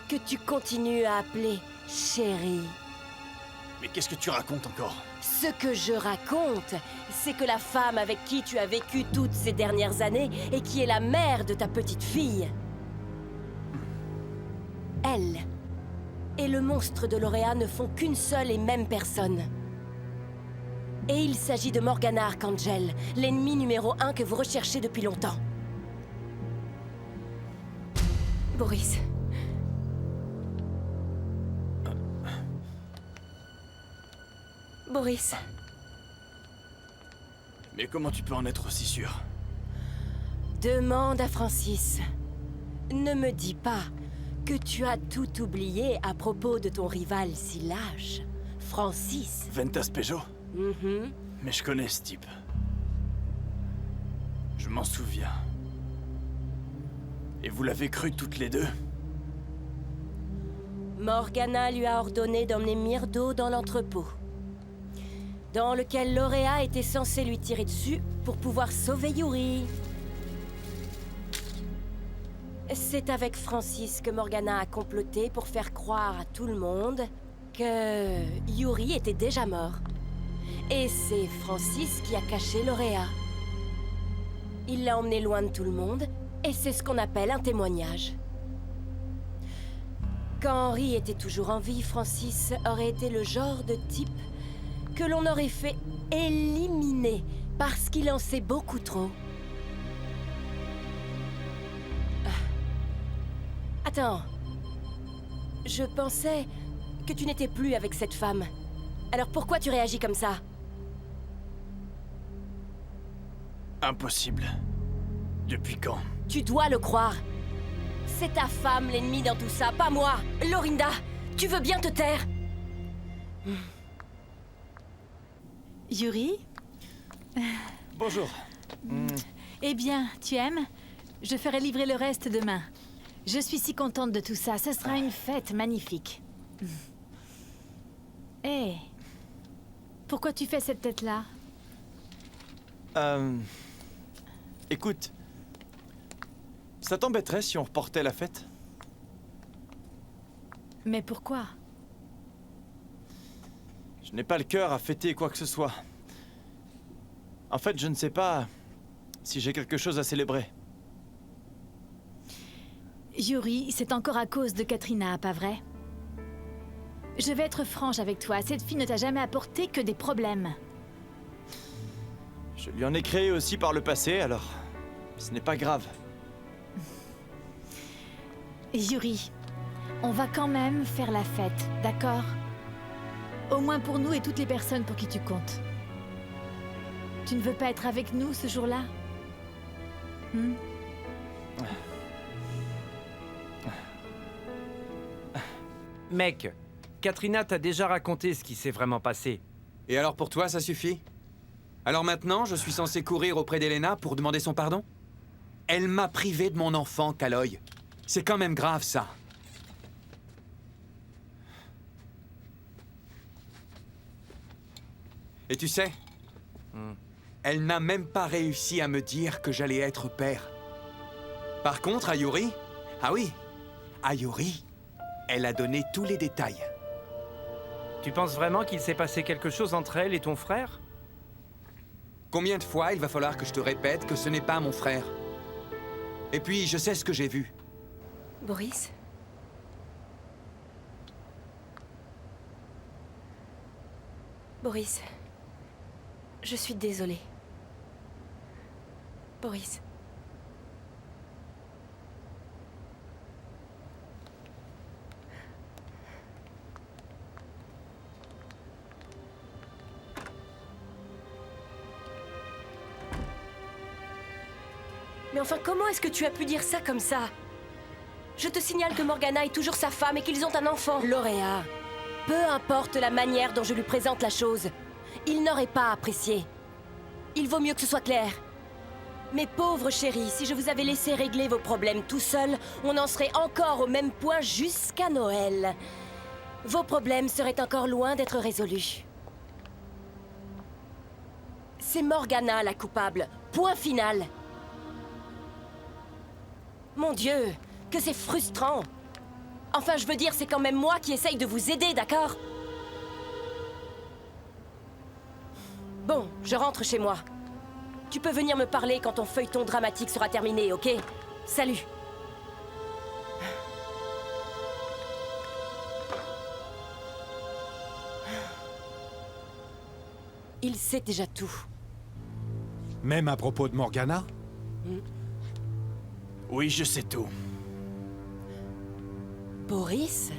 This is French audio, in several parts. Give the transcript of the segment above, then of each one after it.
que tu continues à appeler chérie. Mais qu'est-ce que tu racontes encore? Ce que je raconte, c'est que la femme avec qui tu as vécu toutes ces dernières années et qui est la mère de ta petite fille, elle et le monstre de Lauréat ne font qu'une seule et même personne. Et il s'agit de Morgana Archangel, l'ennemi numéro 1 que vous recherchez depuis longtemps. Boris. Boris. Mais comment tu peux en être aussi sûr? Demande à Francis. Ne me dis pas que tu as tout oublié à propos de ton rival si lâche, Francis. Ventas Peugeot? Mhm. Mais je connais ce type. Je m'en souviens. Et vous l'avez cru toutes les deux? Morgana lui a ordonné d'emmener Myrdo dans l'entrepôt, dans lequel Lauréat était censé lui tirer dessus pour pouvoir sauver Yuri. C'est avec Francis que Morgana a comploté pour faire croire à tout le monde que Yuri était déjà mort. Et c'est Francis qui a caché Lauréat. Il l'a emmené loin de tout le monde, et c'est ce qu'on appelle un témoignage. Quand Henri était toujours en vie, Francis aurait été le genre de type que l'on aurait fait éliminer parce qu'il en sait beaucoup trop. Attends. Je pensais que tu n'étais plus avec cette femme. Alors pourquoi tu réagis comme ça? Impossible. Depuis quand? Tu dois le croire. C'est ta femme l'ennemi dans tout ça, pas moi. Lorinda, tu veux bien te taire? Yuri? Bonjour. Eh bien, tu aimes? Je ferai livrer le reste demain. Je suis si contente de tout ça. Ce sera une fête magnifique. Hé, pourquoi tu fais cette tête-là? Écoute, ça t'embêterait si on reportait la fête? Mais pourquoi? Je n'ai pas le cœur à fêter quoi que ce soit. En fait, je ne sais pas si j'ai quelque chose à célébrer. Yuri, c'est encore à cause de Katrina, pas vrai? Je vais être franche avec toi. Cette fille ne t'a jamais apporté que des problèmes. Je lui en ai créé aussi par le passé, alors ce n'est pas grave. Yuri, on va quand même faire la fête, d'accord? Au moins pour nous et toutes les personnes pour qui tu comptes. Tu ne veux pas être avec nous ce jour-là? Mec, Katrina t'a déjà raconté ce qui s'est vraiment passé. Et alors pour toi, ça suffit? Alors maintenant, je suis censé courir auprès d'Elena pour demander son pardon? Elle m'a privé de mon enfant, Kaloy. C'est quand même grave, ça. Et tu sais, elle n'a même pas réussi à me dire que j'allais être père. Par contre, à Yuri, ah oui, à Yuri, elle a donné tous les détails. Tu penses vraiment qu'il s'est passé quelque chose entre elle et ton frère? Combien de fois il va falloir que je te répète que ce n'est pas mon frère? Et puis, je sais ce que j'ai vu. Boris? Boris, je suis désolée. Boris. Mais enfin, comment est-ce que tu as pu dire ça comme ça? Je te signale que Morgana est toujours sa femme et qu'ils ont un enfant. Lauréat, peu importe la manière dont je lui présente la chose, il n'aurait pas apprécié. Il vaut mieux que ce soit clair. Mes pauvres chéris, si je vous avais laissé régler vos problèmes tout seul, on en serait encore au même point jusqu'à Noël. Vos problèmes seraient encore loin d'être résolus. C'est Morgana la coupable. Point final. Mon Dieu, que c'est frustrant. Enfin, je veux dire, c'est quand même moi qui essaye de vous aider, d'accord? Bon, je rentre chez moi. Tu peux venir me parler quand ton feuilleton dramatique sera terminé, ok? Salut. Il sait déjà tout. Même à propos de Morgana? Oui, je sais tout. Boris?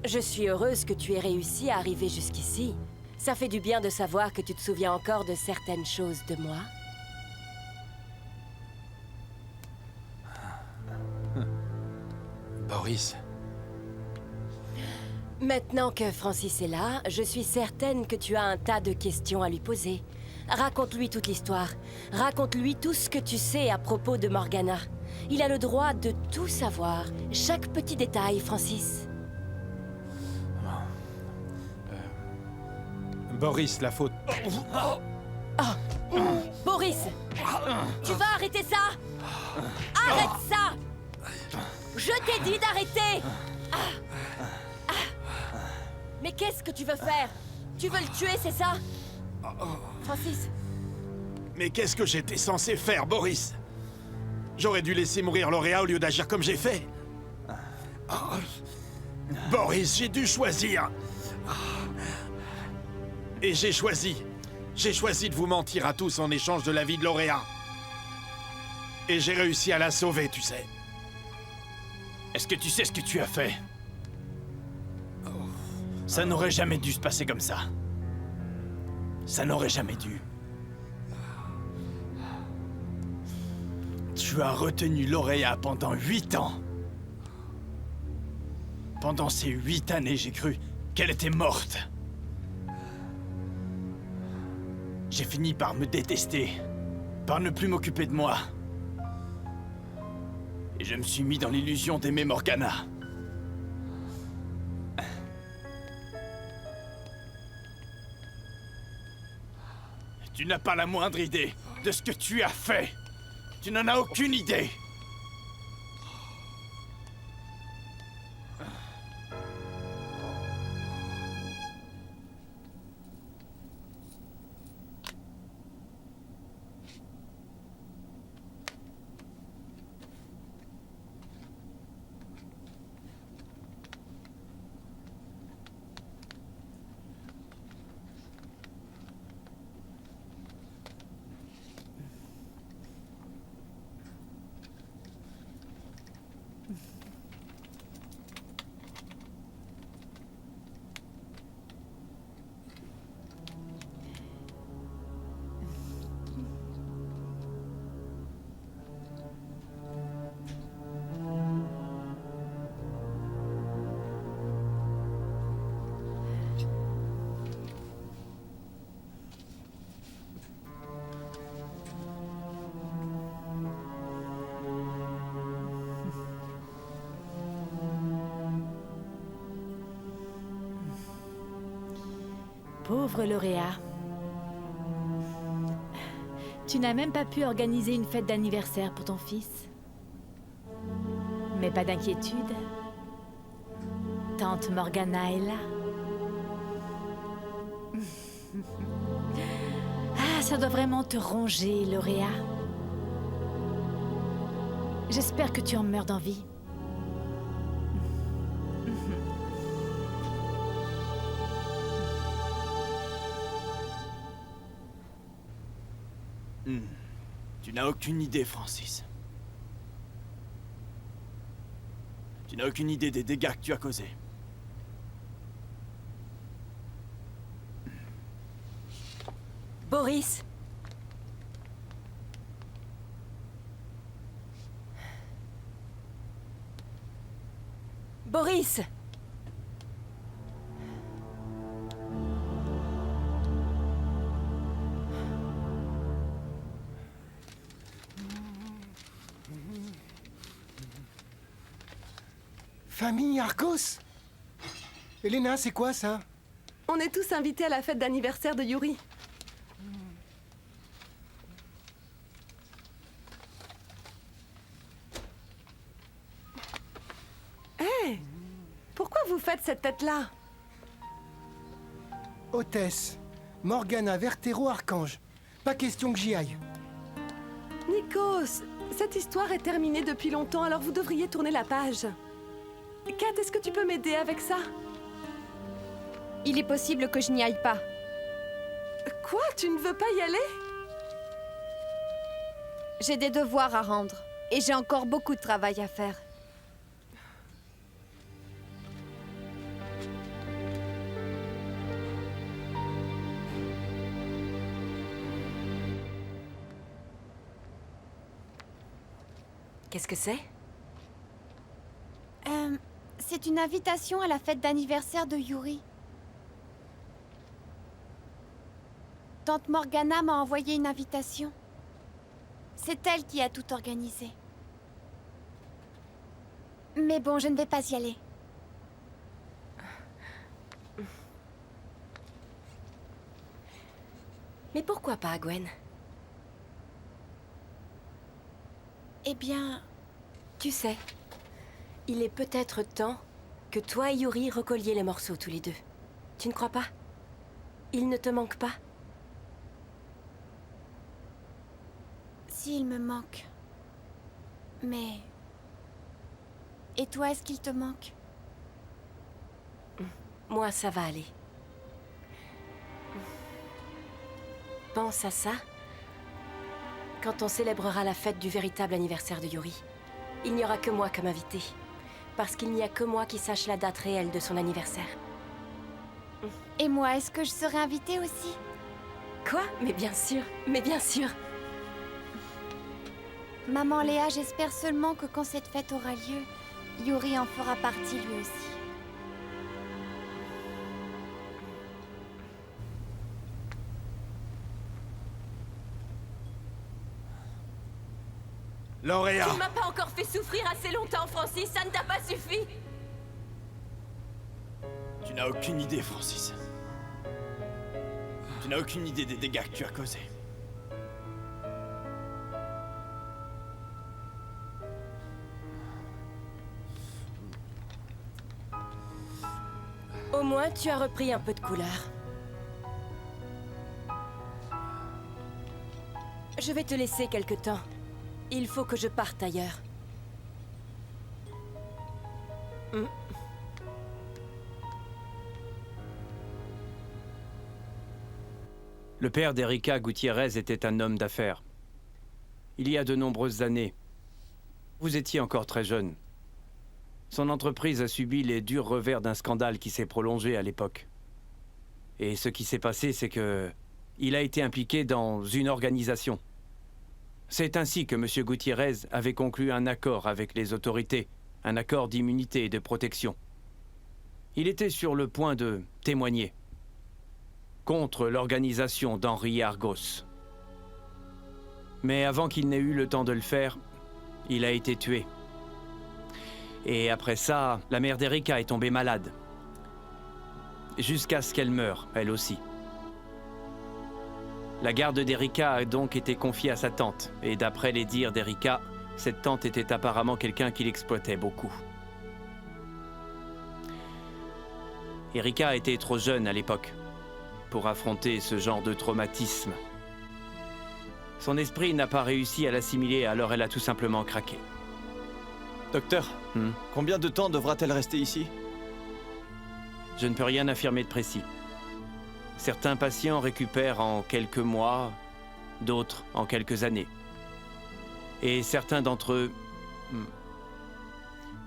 Je suis heureuse que tu aies réussi à arriver jusqu'ici. Ça fait du bien de savoir que tu te souviens encore de certaines choses de moi. Boris. Maintenant que Francis est là, je suis certaine que tu as un tas de questions à lui poser. Raconte-lui toute l'histoire. Raconte-lui tout ce que tu sais à propos de Morgana. Il a le droit de tout savoir. Chaque petit détail, Francis. Boris, la faute. Boris! Tu vas arrêter ça? Arrête ça! Je t'ai dit d'arrêter! Mais qu'est-ce que tu veux faire? Tu veux le tuer, c'est ça? Francis? Mais qu'est-ce que j'étais censé faire, Boris? J'aurais dû laisser mourir Lauréa au lieu d'agir comme j'ai fait. Boris, j'ai dû choisir. Et j'ai choisi. J'ai choisi de vous mentir à tous en échange de la vie de Lauréa. Et j'ai réussi à la sauver, tu sais. Est-ce que tu sais ce que tu as fait? Ça n'aurait jamais dû se passer comme ça. Ça n'aurait jamais dû. Tu as retenu Lauréa pendant 8 ans. Pendant ces 8 années, j'ai cru qu'elle était morte. J'ai fini par me détester, par ne plus m'occuper de moi. Et je me suis mis dans l'illusion d'aimer Morgana. Tu n'as pas la moindre idée de ce que tu as fait. Tu n'en as aucune idée. Pauvre Lauréa. Tu n'as même pas pu organiser une fête d'anniversaire pour ton fils. Mais pas d'inquiétude. Tante Morgana est là. Ah, ça doit vraiment te ronger, Lauréa. J'espère que tu en meurs d'envie. Tu n'as aucune idée, Francis. Tu n'as aucune idée des dégâts que tu as causés. Boris? Boris! Famille Arcos? Elena, c'est quoi ça? On est tous invités à la fête d'anniversaire de Yuri. vous faites cette tête-là? Hôtesse, Morgana, Vertero, Archange. Pas question que j'y aille. Nikos, cette histoire est terminée depuis longtemps, alors vous devriez tourner la page. Kat, est-ce que tu peux m'aider avec ça? Il est possible que je n'y aille pas. Quoi? Tu ne veux pas y aller? J'ai des devoirs à rendre. Et j'ai encore beaucoup de travail à faire. Qu'est-ce que c'est? C'est une invitation à la fête d'anniversaire de Yuri. Tante Morgana m'a envoyé une invitation. C'est elle qui a tout organisé. Mais bon, je ne vais pas y aller. Mais pourquoi pas, Gwen? Eh bien... Tu sais, il est peut-être temps que toi et Yuri recolliez les morceaux tous les deux. Tu ne crois pas? Il ne te manque pas? S'il me manque. Mais... Et toi, est-ce qu'il te manque? Moi, ça va aller. Pense à ça quand on célébrera la fête du véritable anniversaire de Yuri. Il n'y aura que moi comme invité. Parce qu'il n'y a que moi qui sache la date réelle de son anniversaire. Et moi, est-ce que je serai invitée aussi? Quoi? Mais bien sûr, mais bien sûr. Maman Léa, j'espère seulement que quand cette fête aura lieu, Yuri en fera partie lui aussi. Lauréa! Tu ne m'as pas encore fait souffrir assez longtemps, Francis, ça ne t'a pas suffi! Tu n'as aucune idée, Francis. Tu n'as aucune idée des dégâts que tu as causés. Au moins, tu as repris un peu de couleur. Je vais te laisser quelque temps. Il faut que je parte ailleurs. Le père d'Erika Gutiérrez était un homme d'affaires. Il y a de nombreuses années. Vous étiez encore très jeune. Son entreprise a subi les durs revers d'un scandale qui s'est prolongé à l'époque. Et ce qui s'est passé, c'est que... il a été impliqué dans une organisation. C'est ainsi que M. Gutiérrez avait conclu un accord avec les autorités, un accord d'immunité et de protection. Il était sur le point de témoigner contre l'organisation d'Henri Argos. Mais avant qu'il n'ait eu le temps de le faire, il a été tué. Et après ça, la mère d'Erika est tombée malade. Jusqu'à ce qu'elle meure, elle aussi. La garde d'Erika a donc été confiée à sa tante. Et d'après les dires d'Erika, cette tante était apparemment quelqu'un qui l'exploitait beaucoup. Erika était trop jeune à l'époque pour affronter ce genre de traumatisme. Son esprit n'a pas réussi à l'assimiler, alors elle a tout simplement craqué. Docteur, combien de temps devra-t-elle rester ici? Je ne peux rien affirmer de précis. Certains patients récupèrent en quelques mois, d'autres en quelques années. Et certains d'entre eux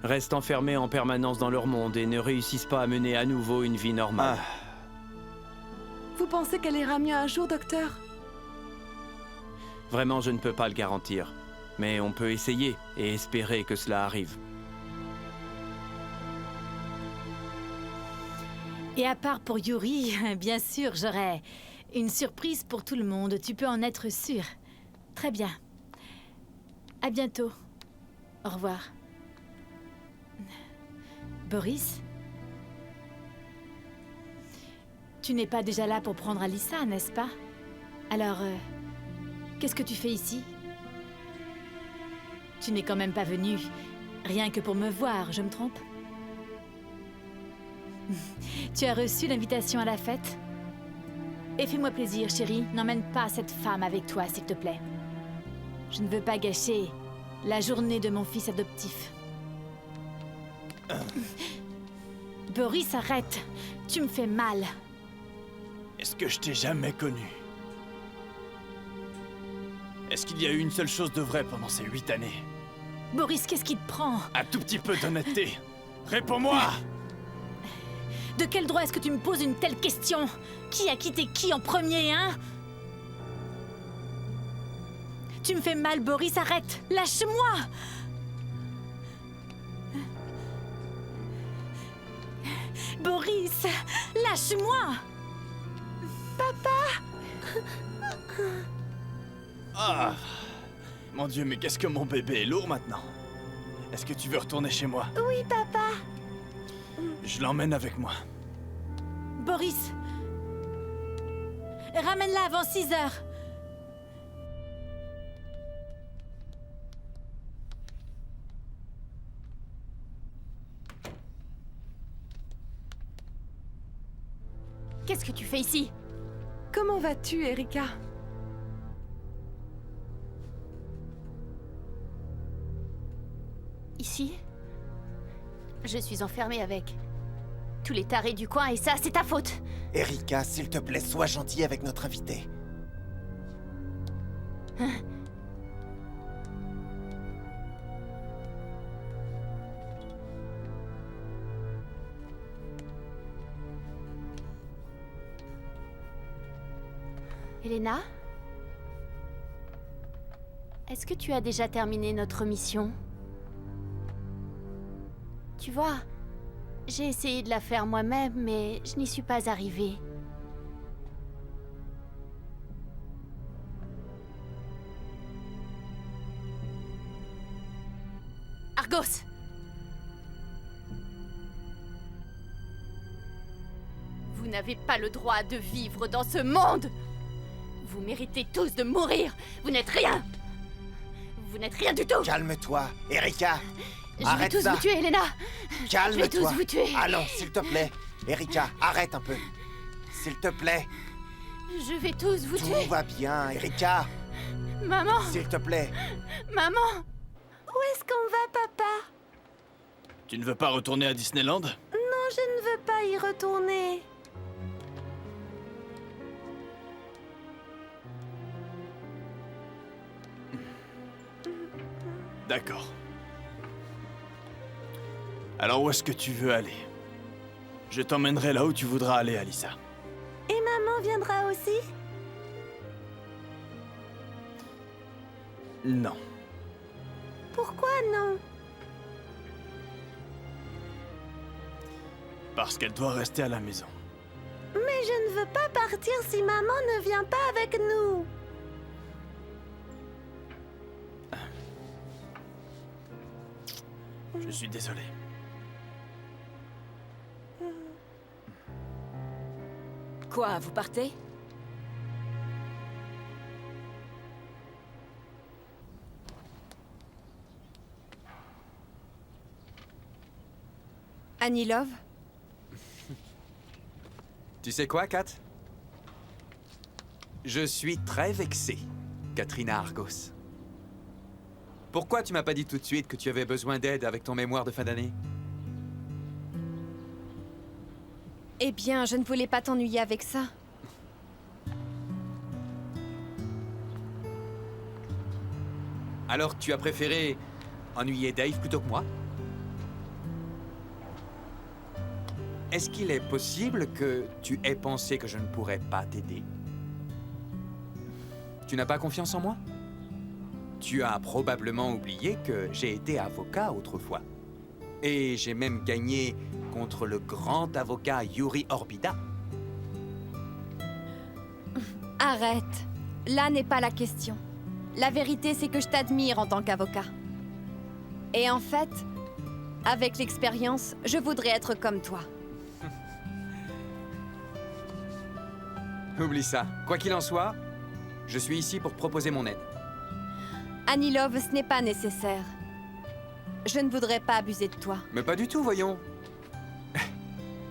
restent enfermés en permanence dans leur monde et ne réussissent pas à mener à nouveau une vie normale. Vous pensez qu'elle ira mieux un jour, docteur? Vraiment, je ne peux pas le garantir. Mais on peut essayer et espérer que cela arrive. Et à part pour Yuri, bien sûr, j'aurai une surprise pour tout le monde. Tu peux en être sûr. Très bien. À bientôt. Au revoir. Boris? Tu n'es pas déjà là pour prendre Alyssa, n'est-ce pas? Alors, qu'est-ce que tu fais ici? Tu n'es quand même pas venu rien que pour me voir, je me trompe? Tu as reçu l'invitation à la fête? Et fais-moi plaisir, chérie, n'emmène pas cette femme avec toi, s'il te plaît. Je ne veux pas gâcher la journée de mon fils adoptif. Boris, arrête! Tu me fais mal. Est-ce que je t'ai jamais connu? Est-ce qu'il y a eu une seule chose de vrai pendant ces 8 années? Boris, qu'est-ce qui te prend? Un tout petit peu d'honnêteté. Réponds-moi! De quel droit est-ce que tu me poses une telle question? Qui a quitté qui en premier, hein? Tu me fais mal, Boris, arrête! Lâche-moi! Boris, lâche-moi! Ah! Mon Dieu, mais qu'est-ce que mon bébé est lourd maintenant? Est-ce que tu veux retourner chez moi? Oui, papa. Je l'emmène avec moi. Boris! Ramène-la avant 6 heures! Qu'est-ce que tu fais ici? Comment vas-tu, Erika? Ici? Je suis enfermée avec tous les tarés du coin et ça, c'est ta faute! Erika, s'il te plaît, sois gentille avec notre invité. Elena? Est-ce que tu as déjà terminé notre mission? Tu vois, j'ai essayé de la faire moi-même, mais je n'y suis pas arrivée. Argos! Vous n'avez pas le droit de vivre dans ce monde! Vous méritez tous de mourir! Vous n'êtes rien! Vous n'êtes rien du tout! Calme-toi, Erika! Je vais Arrête tous ça. vous tuer, Elena! Calme-toi! Je vais tous vous tuer! Allons, s'il te plaît! Erika, arrête un peu! S'il te plaît! Je vais tous vous tuer! Tout va bien, Erika! Maman! S'il te plaît! Maman! Où est-ce qu'on va, papa? Tu ne veux pas retourner à Disneyland? Non, je ne veux pas y retourner. D'accord. Alors où est-ce que tu veux aller? Je t'emmènerai là où tu voudras aller, Alyssa. Et maman viendra aussi? Non. Pourquoi non? Parce qu'elle doit rester à la maison. Mais je ne veux pas partir si maman ne vient pas avec nous. Je suis désolé. Quoi, vous partez? Annie Love? Tu sais quoi, Kat? Je suis très vexé, Katrina Argos. Pourquoi tu m'as pas dit tout de suite que tu avais besoin d'aide avec ton mémoire de fin d'année? Eh bien, je ne voulais pas t'ennuyer avec ça. Alors tu as préféré ennuyer Dave plutôt que moi? Est-ce qu'il est possible que tu aies pensé que je ne pourrais pas t'aider? Tu n'as pas confiance en moi? Tu as probablement oublié que j'ai été avocat autrefois. Et j'ai même gagné contre le grand avocat Yuri Orbida. Arrête. Là n'est pas la question. La vérité, c'est que je t'admire en tant qu'avocat. Et en fait, avec l'expérience, je voudrais être comme toi. Oublie ça. Quoi qu'il en soit, je suis ici pour proposer mon aide. Annie Love, ce n'est pas nécessaire. Je ne voudrais pas abuser de toi. Mais pas du tout, voyons.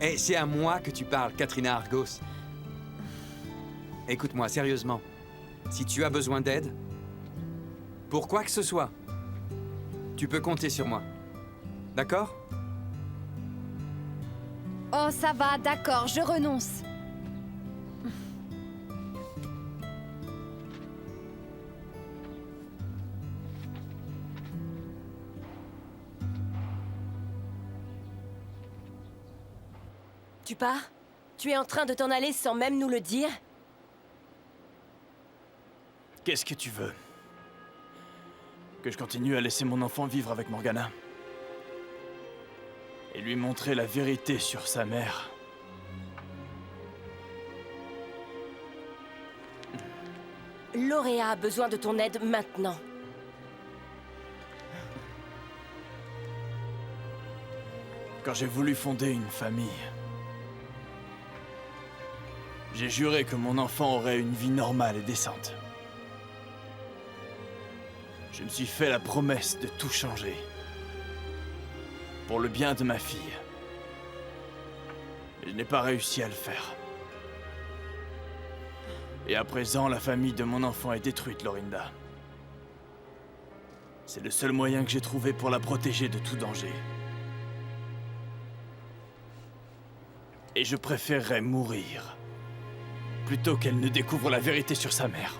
Et c'est à moi que tu parles, Katrina Argos. Écoute-moi, sérieusement. Si tu as besoin d'aide, pour quoi que ce soit, tu peux compter sur moi. D'accord? Oh, ça va, d'accord, je renonce. Tu pars? Tu es en train de t'en aller sans même nous le dire? Qu'est-ce que tu veux? Que je continue à laisser mon enfant vivre avec Morgana? Et lui montrer la vérité sur sa mère? Lauréa a besoin de ton aide maintenant. Quand j'ai voulu fonder une famille, j'ai juré que mon enfant aurait une vie normale et décente. Je me suis fait la promesse de tout changer. Pour le bien de ma fille. Mais je n'ai pas réussi à le faire. Et à présent, la famille de mon enfant est détruite, Lorinda. C'est le seul moyen que j'ai trouvé pour la protéger de tout danger. Et je préférerais mourir plutôt qu'elle ne découvre la vérité sur sa mère.